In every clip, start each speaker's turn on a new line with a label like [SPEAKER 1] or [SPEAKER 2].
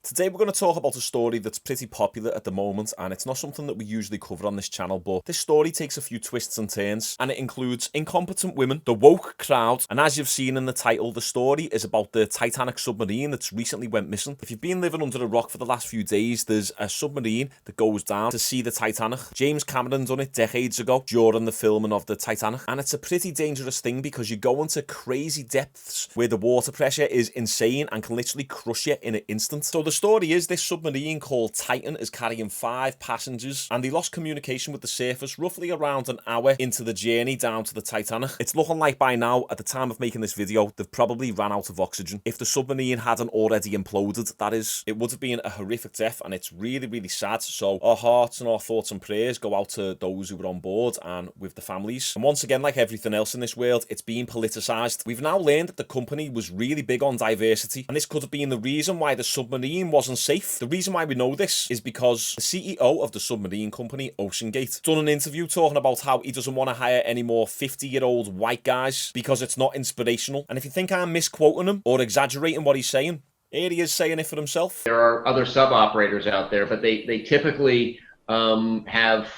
[SPEAKER 1] Today we're going to talk about a story that's pretty popular at the moment, and it's not something that we usually cover on this channel, but this story takes a few twists and turns, and it includes incompetent women, the woke crowd, and as you've seen in the title, the story is about the Titanic submarine that's recently went missing. If you've been living under a rock for the last few days, there's a submarine that goes down to see the Titanic. James Cameron done it decades ago during the filming of the Titanic, and it's a pretty dangerous thing because you go into crazy depths where the water pressure is insane and can literally crush you in an instant. So the story is this submarine called Titan is carrying 5 passengers, and they lost communication with the surface roughly around an hour into the journey down to the Titanic. It's looking like by now, at the time of making this video, they've probably ran out of oxygen. If the submarine hadn't already imploded, that is, it would have been a horrific death, and it's really, really sad. So our hearts and our thoughts and prayers go out to those who were on board and with the families. And once again, like everything else in this world, it's being politicised. We've now learned that the company was really big on diversity, and this could have been the reason why the submarine wasn't safe. The reason why we know this is because the CEO of the submarine company, OceanGate, done an interview talking about how he doesn't want to hire any more 50-year-old white guys because it's not inspirational. And if you think I'm misquoting him or exaggerating what he's saying, here he is saying it for himself.
[SPEAKER 2] There are other sub-operators out there, but they typically have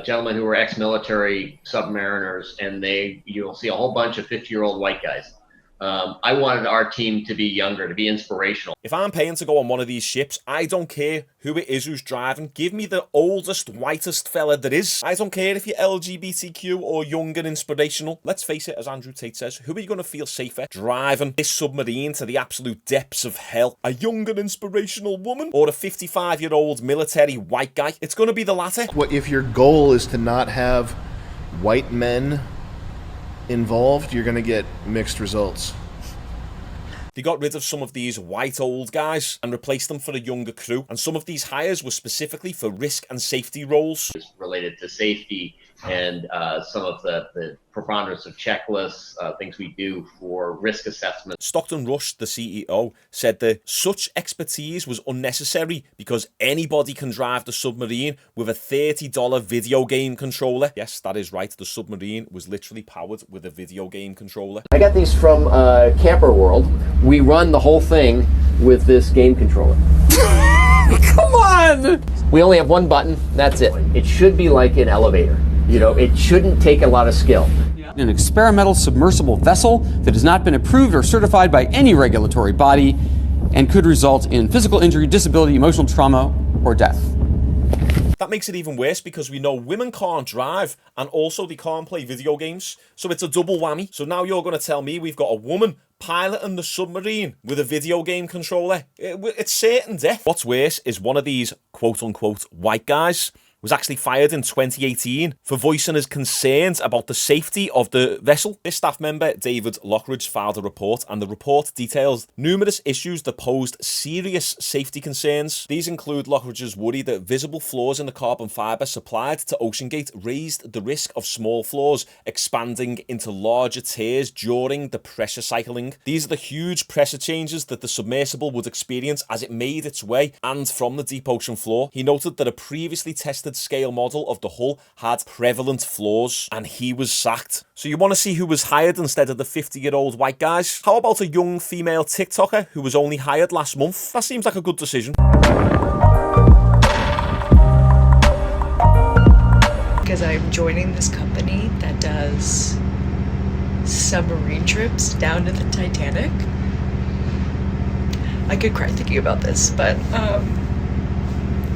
[SPEAKER 2] gentlemen who are ex-military submariners, and you'll see a whole bunch of 50-year-old white guys. I wanted our team to be younger, to be inspirational.
[SPEAKER 1] If I'm paying to go on one of these ships, I don't care who it is who's driving. Give me the oldest, whitest fella there is. I don't care if you're LGBTQ or young and inspirational. Let's face it, as Andrew Tate says, who are you going to feel safer driving this submarine to the absolute depths of hell? A young and inspirational woman or a 55-year-old military white guy? It's going to be the latter.
[SPEAKER 3] What if your goal is to not have white men involved? You're going to get mixed results.
[SPEAKER 1] They got rid of some of these white old guys and replaced them for a younger crew, and some of these hires were specifically for risk and safety roles.
[SPEAKER 2] It's related to safety and some of the preponderance of checklists, things we do for risk assessment.
[SPEAKER 1] Stockton Rush, the CEO, said that such expertise was unnecessary because anybody can drive the submarine with a $30 video game controller. Yes, that is right. The submarine was literally powered with a video game controller.
[SPEAKER 4] I got these from Camper World. We run the whole thing with this game controller.
[SPEAKER 5] Come on!
[SPEAKER 4] We only have one button, that's it. It should be like an elevator. You know, it shouldn't take a lot of skill.
[SPEAKER 5] An experimental submersible vessel that has not been approved or certified by any regulatory body and could result in physical injury, disability, emotional trauma, or death.
[SPEAKER 1] That makes it even worse because we know women can't drive and also they can't play video games. So it's a double whammy. So now you're going to tell me we've got a woman piloting the submarine with a video game controller. It's certain death. What's worse is one of these quote-unquote white guys was actually fired in 2018 for voicing his concerns about the safety of the vessel. This staff member, David Lockridge, filed a report, and the report details numerous issues that posed serious safety concerns. These include Lockridge's worry that visible flaws in the carbon fibre supplied to OceanGate raised the risk of small flaws expanding into larger tears during the pressure cycling. These are the huge pressure changes that the submersible would experience as it made its way and from the deep ocean floor. He noted that a previously tested scale model of the hull had prevalent flaws, and he was sacked. So you want to see who was hired instead of the 50-year-old white guys? How about a young female TikToker who was only hired last month? That seems like a good decision.
[SPEAKER 6] Because I'm joining this company that does submarine trips down to the Titanic. I could cry thinking about this, but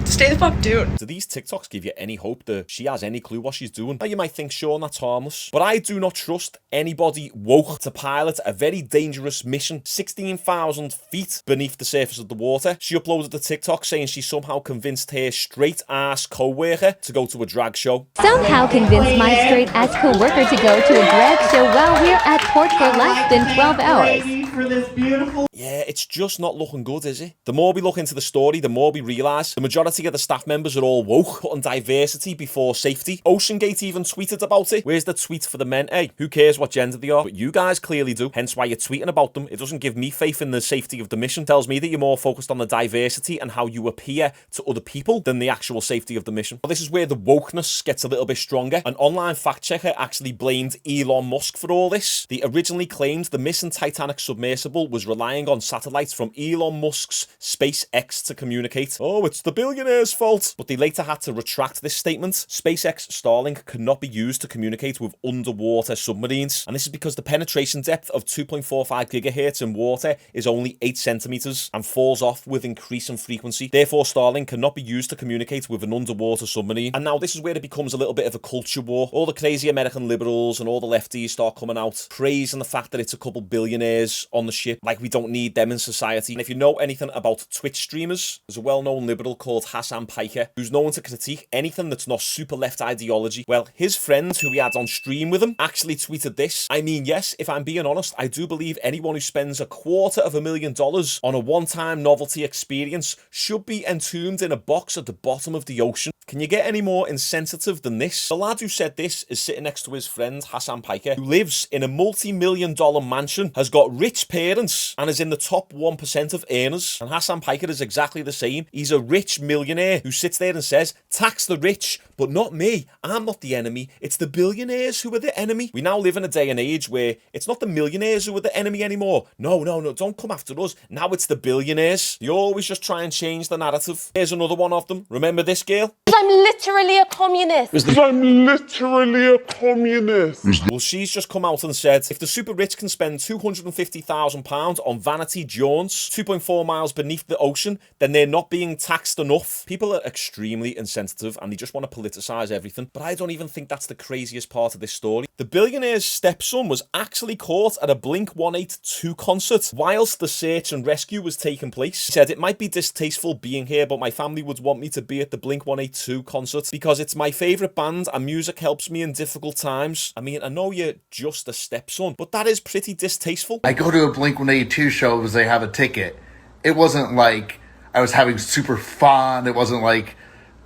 [SPEAKER 6] stay the fuck tuned.
[SPEAKER 1] Do these TikToks give you any hope that she has any clue what she's doing? Now you might think, Shaun, that's harmless, but I do not trust anybody woke to pilot a very dangerous mission 16,000 feet beneath the surface of the water. She uploaded a TikTok saying she somehow convinced her straight ass co-worker to go to a drag show.
[SPEAKER 7] Somehow convinced my straight ass co-worker to go to a drag show while we're at port for less than 12 hours.
[SPEAKER 1] For this beautiful... Yeah, it's just not looking good, is it? The more we look into the story, the more we realise the majority of the staff members are all woke, putting diversity before safety. OceanGate even tweeted about it. Where's the tweet for the men? Hey, who cares what gender they are? But you guys clearly do, hence why you're tweeting about them. It doesn't give me faith in the safety of the mission. It tells me that you're more focused on the diversity and how you appear to other people than the actual safety of the mission. But this is where the wokeness gets a little bit stronger. An online fact checker actually blamed Elon Musk for all this. They originally claimed the missing Titanic submarine submersible was relying on satellites from Elon Musk's SpaceX to communicate. Oh, it's the billionaires' fault. But they later had to retract this statement. SpaceX Starlink cannot be used to communicate with underwater submarines. And this is because the penetration depth of 2.45 gigahertz in water is only 8 centimeters and falls off with increasing frequency. Therefore, Starlink cannot be used to communicate with an underwater submarine. And now this is where it becomes a little bit of a culture war. All the crazy American liberals and all the lefties start coming out praising the fact that it's a couple billionaires on the ship, like we don't need them in society. And if you know anything about Twitch streamers, there's a well-known liberal called Hassan Piker who's known to critique anything that's not super left ideology. Well, his friend who he had on stream with him actually tweeted this. I mean, yes, if I'm being honest, I do believe anyone who spends $250,000 on a one-time novelty experience should be entombed in a box at the bottom of the ocean. Can you get any more insensitive than this? The lad who said this is sitting next to his friend Hassan Piker, who lives in a multi-million-dollar mansion, has got rich parents, and is in the top 1% of earners. And Hassan Piker is exactly the same. He's a rich millionaire who sits there and says, tax the rich, but not me. I'm not the enemy. It's the billionaires who are the enemy. We now live in a day and age where it's not the millionaires who are the enemy anymore. No, don't come after us. Now it's the billionaires. You always just try and change the narrative. Here's another one of them. Remember this girl?
[SPEAKER 8] I'm literally a communist.
[SPEAKER 9] I'm literally a communist.
[SPEAKER 1] Well, she's just come out and said, if the super rich can spend £250,000 on Vanity Jones, 2.4 miles beneath the ocean, then they're not being taxed enough. People are extremely insensitive and they just want to politicise everything. But I don't even think that's the craziest part of this story. The billionaire's stepson was actually caught at a Blink-182 concert whilst the search and rescue was taking place. He said, it might be distasteful being here, but my family would want me to be at the Blink-182 concert because it's my favourite band and music helps me in difficult times. I mean, I know you're just a stepson, but that is pretty distasteful.
[SPEAKER 10] I go to a Blink-182 show because they have a ticket. It wasn't like I was having super fun. It wasn't like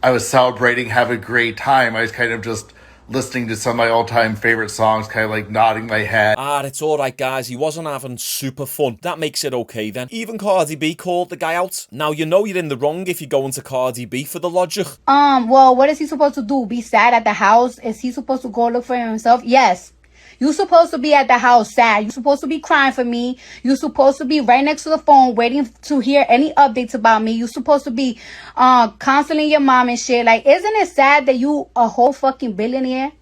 [SPEAKER 10] I was celebrating, having a great time. I was kind of just listening to some of my all-time favorite songs, kind of like nodding my head.
[SPEAKER 1] It's alright guys, he wasn't having super fun. That makes it okay then. Even Cardi B called the guy out. Now you know you're in the wrong if you're going to Cardi B for the logic.
[SPEAKER 11] Well, what is he supposed to do? Be sad at the house? Is he supposed to go look for himself? Yes. You're supposed to be at the house sad. You're supposed to be crying for me. You're supposed to be right next to the phone waiting to hear any updates about me. You're supposed to be counseling your mom and shit. Like, isn't it sad that you a whole fucking billionaire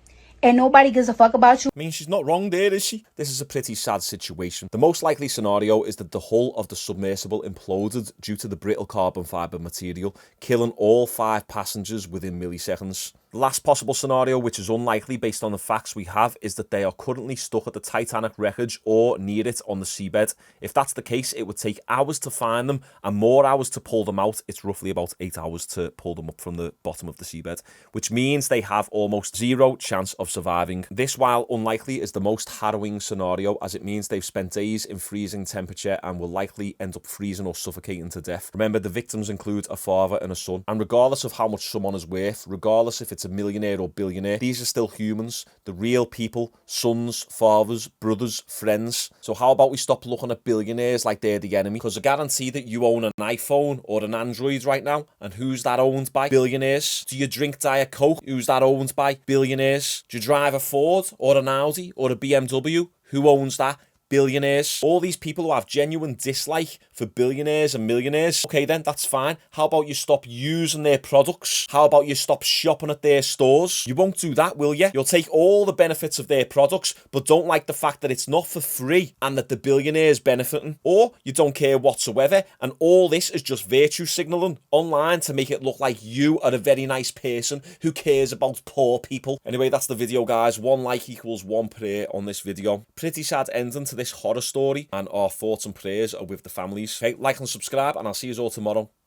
[SPEAKER 11] and nobody gives a fuck about you?
[SPEAKER 1] I mean, she's not wrong there, is she? This is a pretty sad situation. The most likely scenario is that the hull of the submersible imploded due to the brittle carbon fibre material, killing all 5 passengers within milliseconds. The last possible scenario, which is unlikely based on the facts we have, is that they are currently stuck at the Titanic wreckage or near it on the seabed. If that's the case, it would take hours to find them and more hours to pull them out. It's roughly about 8 hours to pull them up from the bottom of the seabed, which means they have almost zero chance of surviving. This, while unlikely, is the most harrowing scenario, as it means they've spent days in freezing temperature and will likely end up freezing or suffocating to death. Remember, the victims include a father and a son, and regardless of how much someone is worth, regardless if it's a millionaire or billionaire, these are still humans, the real people, sons, fathers, brothers, friends. So how about we stop looking at billionaires like they're the enemy? Because I guarantee that you own an iPhone or an Android right now, and who's that owned by? Billionaires. Do you drink Diet Coke? Who's that owned by? Billionaires. Do you drive a Ford or an Audi or a BMW? Who owns that? Billionaires. All these people who have genuine dislike for billionaires and millionaires. Okay then, that's fine. How about you stop using their products? How about you stop shopping at their stores? You won't do that, will you? You'll take all the benefits of their products, but don't like the fact that it's not for free and that the billionaire's benefiting. Or you don't care whatsoever, and all this is just virtue signaling online to make it look like you are a very nice person who cares about poor people. Anyway, that's the video, guys. 1 like equals 1 prayer on this video. Pretty sad ending to this horror story, and our thoughts and prayers are with the families. Okay, like and subscribe, and I'll see you all tomorrow.